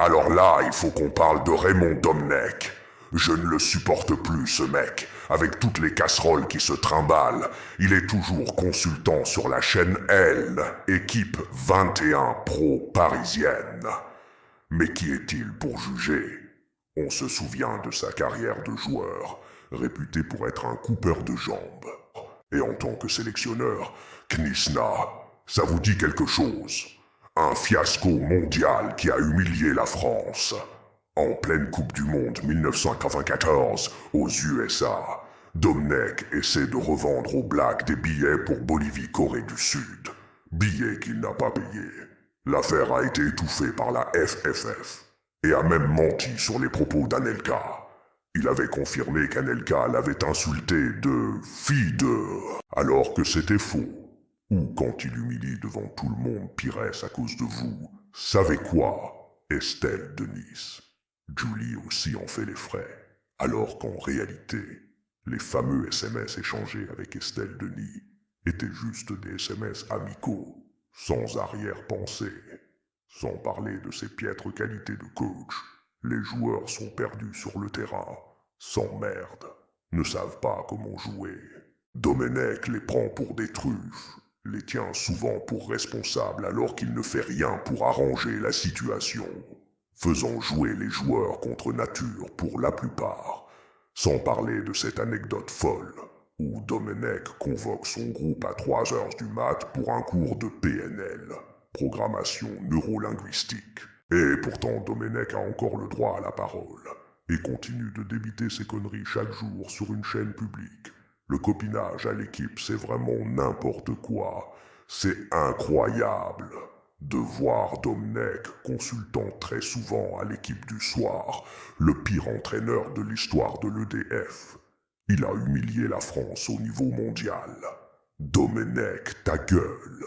Alors là, il faut qu'on parle de Raymond Domenech. Je ne le supporte plus, ce mec. Avec toutes les casseroles qui se trimballent, il est toujours consultant sur la chaîne L, équipe 21 pro parisienne. Mais qui est-il pour juger? On se souvient de sa carrière de joueur, réputé pour être un coupeur de jambes. Et en tant que sélectionneur, Knisna, ça vous dit quelque chose? Un fiasco mondial qui a humilié la France. En pleine Coupe du Monde 1994 aux USA, Domenech essaie de revendre aux Blacks des billets pour Bolivie-Corée du Sud. Billets qu'il n'a pas payés. L'affaire a été étouffée par la FFF et a même menti sur les propos d'Anelka. Il avait confirmé qu'Anelka l'avait insulté de fille de, alors que c'était faux. Ou quand il humilie devant tout le monde Pires à cause de vous. Savez quoi, Estelle de Nice? Julie aussi en fait les frais. Alors qu'en réalité, les fameux SMS échangés avec Estelle Denis étaient juste des SMS amicaux, sans arrière-pensée. Sans parler de ses piètres qualités de coach, les joueurs sont perdus sur le terrain, sans merde, ne savent pas comment jouer. Domenech les prend pour des truffes, les tient souvent pour responsables alors qu'il ne fait rien pour arranger la situation, faisant jouer les joueurs contre nature pour la plupart, sans parler de cette anecdote folle où Domenech convoque son groupe à 3 heures du mat pour un cours de PNL, programmation neurolinguistique. Et pourtant Domenech a encore le droit à la parole, et continue de débiter ses conneries chaque jour sur une chaîne publique. Le copinage à l'équipe, c'est vraiment n'importe quoi. C'est incroyable de voir Domenech consultant très souvent à l'équipe du soir, le pire entraîneur de l'histoire de l'EDF. Il a humilié la France au niveau mondial. Domenech, ta gueule.